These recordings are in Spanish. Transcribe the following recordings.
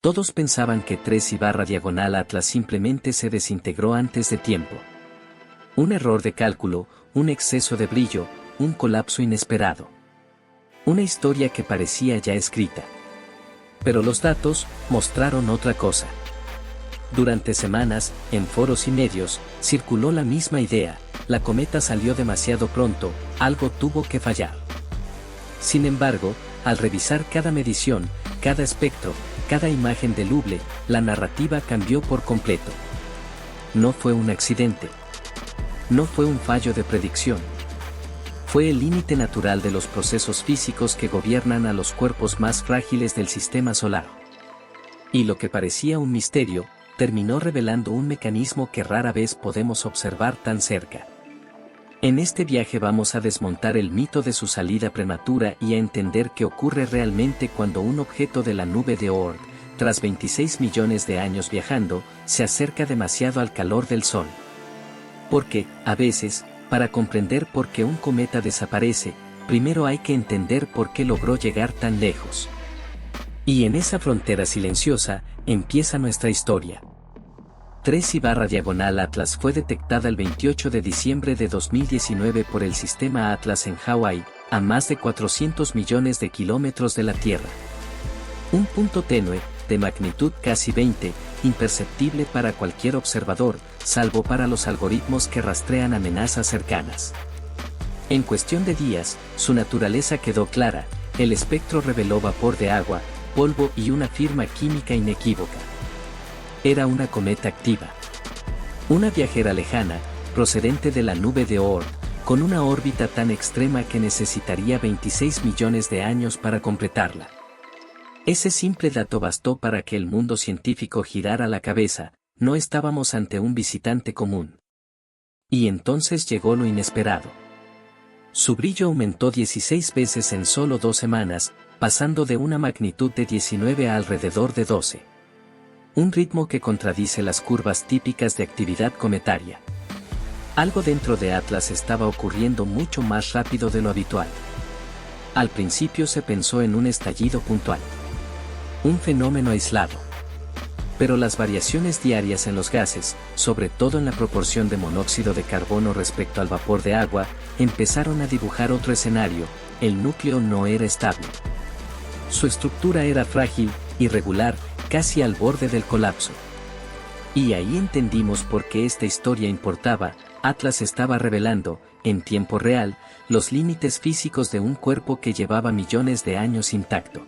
Todos pensaban que 3/diagonal Atlas simplemente se desintegró antes de tiempo. Un error de cálculo, un exceso de brillo, un colapso inesperado. Una historia que parecía ya escrita. Pero los datos mostraron otra cosa. Durante semanas, en foros y medios, circuló la misma idea: la cometa salió demasiado pronto, algo tuvo que fallar. Sin embargo, al revisar cada medición, cada espectro, cada imagen del Hubble, la narrativa cambió por completo. No fue un accidente. No fue un fallo de predicción. Fue el límite natural de los procesos físicos que gobiernan a los cuerpos más frágiles del sistema solar. Y lo que parecía un misterio, terminó revelando un mecanismo que rara vez podemos observar tan cerca. En este viaje vamos a desmontar el mito de su salida prematura y a entender qué ocurre realmente cuando un objeto de la nube de Oort, tras 26 millones de años viajando, se acerca demasiado al calor del Sol. Porque, a veces, para comprender por qué un cometa desaparece, primero hay que entender por qué logró llegar tan lejos. Y en esa frontera silenciosa, empieza nuestra historia. 3/diagonal Atlas fue detectada el 28 de diciembre de 2019 por el sistema Atlas en Hawái, a más de 400 millones de kilómetros de la Tierra. Un punto tenue, de magnitud casi 20, imperceptible para cualquier observador, salvo para los algoritmos que rastrean amenazas cercanas. En cuestión de días, su naturaleza quedó clara: el espectro reveló vapor de agua, polvo y una firma química inequívoca. Era una cometa activa. Una viajera lejana, procedente de la nube de Oort, con una órbita tan extrema que necesitaría 26 millones de años para completarla. Ese simple dato bastó para que el mundo científico girara la cabeza: no estábamos ante un visitante común. Y entonces llegó lo inesperado. Su brillo aumentó 16 veces en solo 2 semanas, pasando de una magnitud de 19 a alrededor de 12. Un ritmo que contradice las curvas típicas de actividad cometaria. Algo dentro de Atlas estaba ocurriendo mucho más rápido de lo habitual. Al principio se pensó en un estallido puntual. Un fenómeno aislado. Pero las variaciones diarias en los gases, sobre todo en la proporción de monóxido de carbono respecto al vapor de agua, empezaron a dibujar otro escenario: el núcleo no era estable. Su estructura era frágil, irregular, casi al borde del colapso. Y ahí entendimos por qué esta historia importaba: Atlas estaba revelando, en tiempo real, los límites físicos de un cuerpo que llevaba millones de años intacto.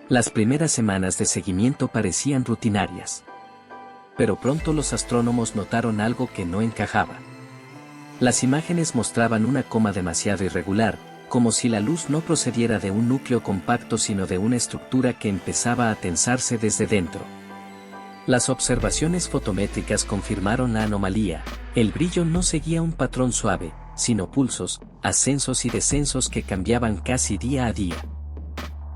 Las primeras semanas de seguimiento parecían rutinarias. Pero pronto los astrónomos notaron algo que no encajaba. Las imágenes mostraban una coma demasiado irregular, como si la luz no procediera de un núcleo compacto sino de una estructura que empezaba a tensarse desde dentro. Las observaciones fotométricas confirmaron la anomalía: el brillo no seguía un patrón suave, sino pulsos, ascensos y descensos que cambiaban casi día a día.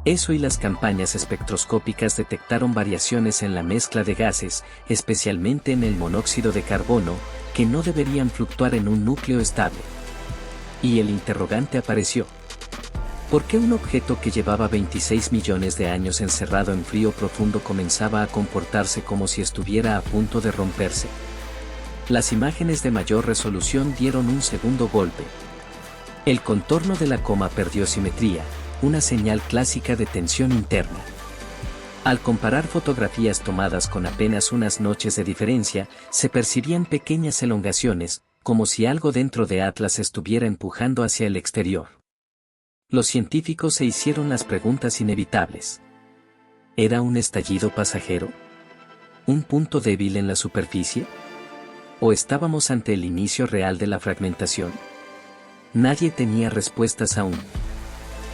Eso y las campañas espectroscópicas detectaron variaciones en la mezcla de gases, especialmente en el monóxido de carbono, que no deberían fluctuar en un núcleo estable. Y el interrogante apareció. ¿Por qué un objeto que llevaba 26 millones de años encerrado en frío profundo comenzaba a comportarse como si estuviera a punto de romperse? Las imágenes de mayor resolución dieron un segundo golpe. El contorno de la coma perdió simetría, una señal clásica de tensión interna. Al comparar fotografías tomadas con apenas unas noches de diferencia, se percibían pequeñas elongaciones, como si algo dentro de Atlas estuviera empujando hacia el exterior. Los científicos se hicieron las preguntas inevitables. ¿Era un estallido pasajero? ¿Un punto débil en la superficie? ¿O estábamos ante el inicio real de la fragmentación? Nadie tenía respuestas aún.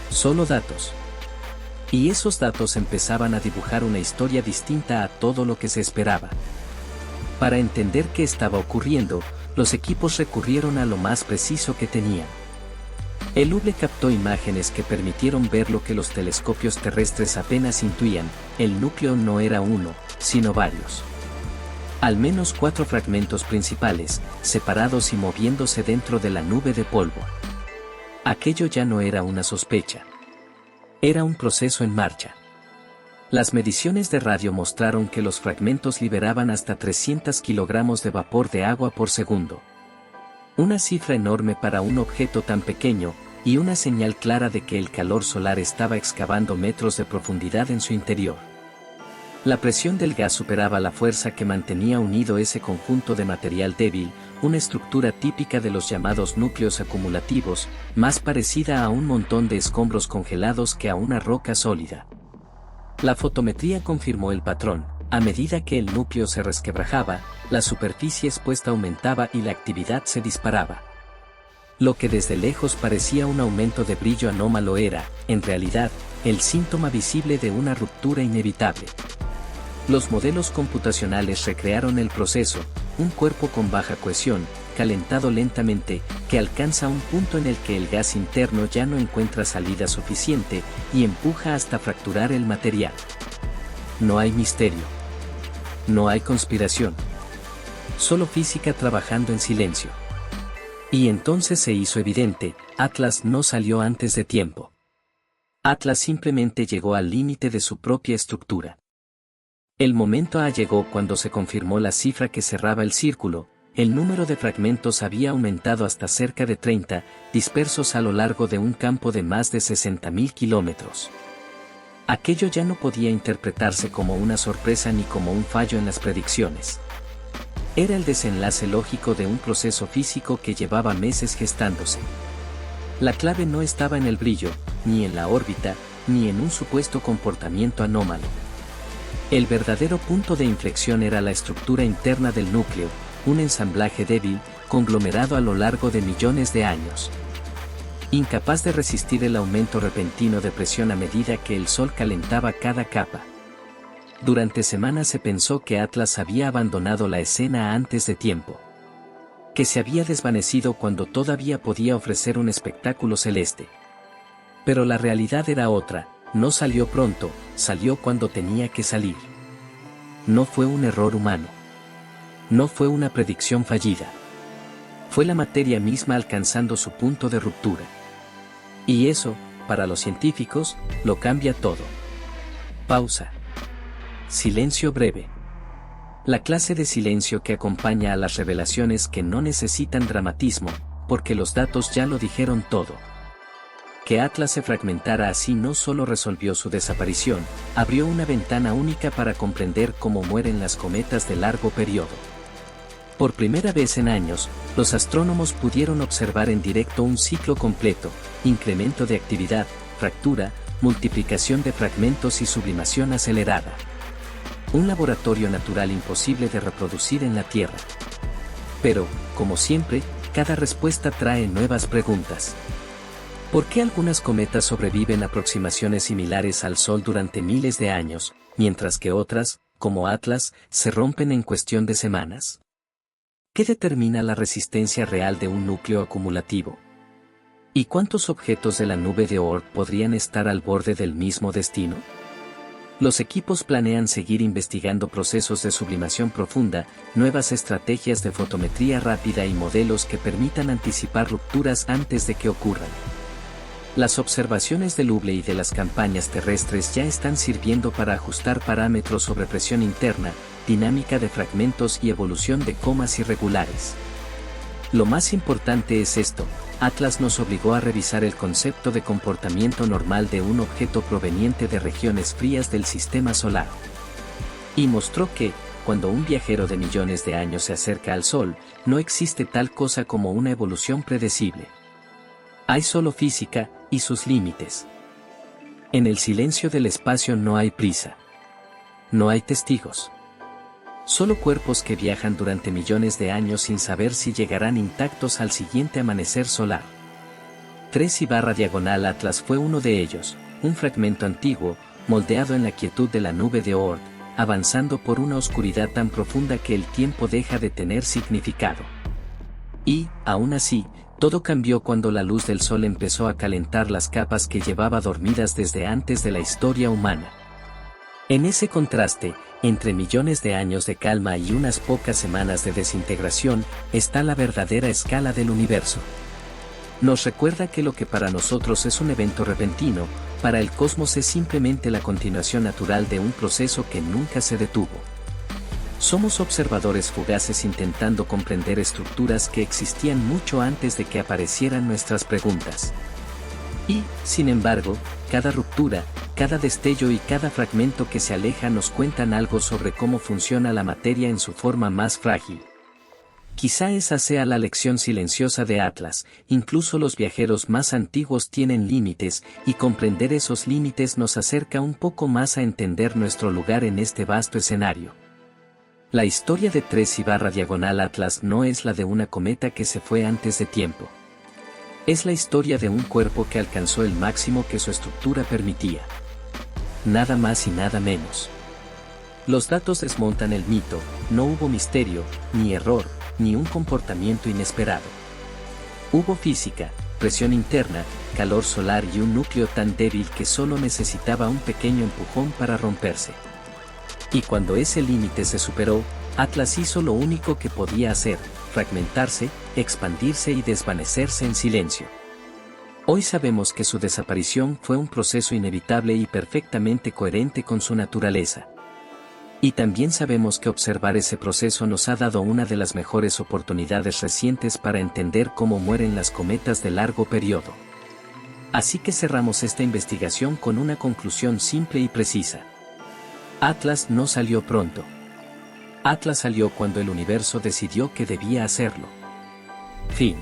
Solo datos. Y esos datos empezaban a dibujar una historia distinta a todo lo que se esperaba. Para entender qué estaba ocurriendo, los equipos recurrieron a lo más preciso que tenían. El Hubble captó imágenes que permitieron ver lo que los telescopios terrestres apenas intuían: el núcleo no era uno, sino varios. Al menos 4 fragmentos principales, separados y moviéndose dentro de la nube de polvo. Aquello ya no era una sospecha. Era un proceso en marcha. Las mediciones de radio mostraron que los fragmentos liberaban hasta 300 kilogramos de vapor de agua por segundo. Una cifra enorme para un objeto tan pequeño, y una señal clara de que el calor solar estaba excavando metros de profundidad en su interior. La presión del gas superaba la fuerza que mantenía unido ese conjunto de material débil, una estructura típica de los llamados núcleos acumulativos, más parecida a un montón de escombros congelados que a una roca sólida. La fotometría confirmó el patrón. A medida que el núcleo se resquebrajaba, la superficie expuesta aumentaba y la actividad se disparaba. Lo que desde lejos parecía un aumento de brillo anómalo era, en realidad, el síntoma visible de una ruptura inevitable. Los modelos computacionales recrearon el proceso, un cuerpo con baja cohesión, calentado lentamente, que alcanza un punto en el que el gas interno ya no encuentra salida suficiente y empuja hasta fracturar el material. No hay misterio. No hay conspiración. Solo física trabajando en silencio. Y entonces se hizo evidente, Atlas no salió antes de tiempo. Atlas simplemente llegó al límite de su propia estructura. El momento A llegó cuando se confirmó la cifra que cerraba el círculo. El número de fragmentos había aumentado hasta cerca de 30, dispersos a lo largo de un campo de más de 60.000 kilómetros. Aquello ya no podía interpretarse como una sorpresa ni como un fallo en las predicciones. Era el desenlace lógico de un proceso físico que llevaba meses gestándose. La clave no estaba en el brillo, ni en la órbita, ni en un supuesto comportamiento anómalo. El verdadero punto de inflexión era la estructura interna del núcleo, un ensamblaje débil, conglomerado a lo largo de millones de años. Incapaz de resistir el aumento repentino de presión a medida que el Sol calentaba cada capa. Durante semanas se pensó que Atlas había abandonado la escena antes de tiempo. Que se había desvanecido cuando todavía podía ofrecer un espectáculo celeste. Pero la realidad era otra, no salió pronto, salió cuando tenía que salir. No fue un error humano. No fue una predicción fallida. Fue la materia misma alcanzando su punto de ruptura. Y eso, para los científicos, lo cambia todo. Pausa. Silencio breve. La clase de silencio que acompaña a las revelaciones que no necesitan dramatismo, porque los datos ya lo dijeron todo. Que Atlas se fragmentara así no solo resolvió su desaparición, abrió una ventana única para comprender cómo mueren las cometas de largo periodo. Por primera vez en años, los astrónomos pudieron observar en directo un ciclo completo, incremento de actividad, fractura, multiplicación de fragmentos y sublimación acelerada. Un laboratorio natural imposible de reproducir en la Tierra. Pero, como siempre, cada respuesta trae nuevas preguntas. ¿Por qué algunas cometas sobreviven aproximaciones similares al Sol durante miles de años, mientras que otras, como Atlas, se rompen en cuestión de semanas? ¿Qué determina la resistencia real de un núcleo acumulativo? ¿Y cuántos objetos de la nube de Oort podrían estar al borde del mismo destino? Los equipos planean seguir investigando procesos de sublimación profunda, nuevas estrategias de fotometría rápida y modelos que permitan anticipar rupturas antes de que ocurran. Las observaciones del Hubble y de las campañas terrestres ya están sirviendo para ajustar parámetros sobre presión interna, dinámica de fragmentos y evolución de comas irregulares. Lo más importante es esto: Atlas nos obligó a revisar el concepto de comportamiento normal de un objeto proveniente de regiones frías del sistema solar. Y mostró que, cuando un viajero de millones de años se acerca al Sol, no existe tal cosa como una evolución predecible. Hay solo física, y sus límites. En el silencio del espacio no hay prisa. No hay testigos. Solo cuerpos que viajan durante millones de años sin saber si llegarán intactos al siguiente amanecer solar. 3/diagonal Atlas fue uno de ellos, un fragmento antiguo, moldeado en la quietud de la nube de Oort, avanzando por una oscuridad tan profunda que el tiempo deja de tener significado. Y, aún así, todo cambió cuando la luz del Sol empezó a calentar las capas que llevaba dormidas desde antes de la historia humana. En ese contraste, entre millones de años de calma y unas pocas semanas de desintegración, está la verdadera escala del universo. Nos recuerda que lo que para nosotros es un evento repentino, para el cosmos es simplemente la continuación natural de un proceso que nunca se detuvo. Somos observadores fugaces intentando comprender estructuras que existían mucho antes de que aparecieran nuestras preguntas. Y, sin embargo, cada ruptura, cada destello y cada fragmento que se aleja nos cuentan algo sobre cómo funciona la materia en su forma más frágil. Quizá esa sea la lección silenciosa de Atlas, incluso los viajeros más antiguos tienen límites, y comprender esos límites nos acerca un poco más a entender nuestro lugar en este vasto escenario. La historia de 3/diagonal Atlas no es la de una cometa que se fue antes de tiempo. Es la historia de un cuerpo que alcanzó el máximo que su estructura permitía. Nada más y nada menos. Los datos desmontan el mito, no hubo misterio, ni error, ni un comportamiento inesperado. Hubo física, presión interna, calor solar y un núcleo tan débil que solo necesitaba un pequeño empujón para romperse. Y cuando ese límite se superó, Atlas hizo lo único que podía hacer, fragmentarse, expandirse y desvanecerse en silencio. Hoy sabemos que su desaparición fue un proceso inevitable y perfectamente coherente con su naturaleza. Y también sabemos que observar ese proceso nos ha dado una de las mejores oportunidades recientes para entender cómo mueren las cometas de largo periodo. Así que cerramos esta investigación con una conclusión simple y precisa. Atlas no salió pronto. Atlas salió cuando el universo decidió que debía hacerlo. Fin.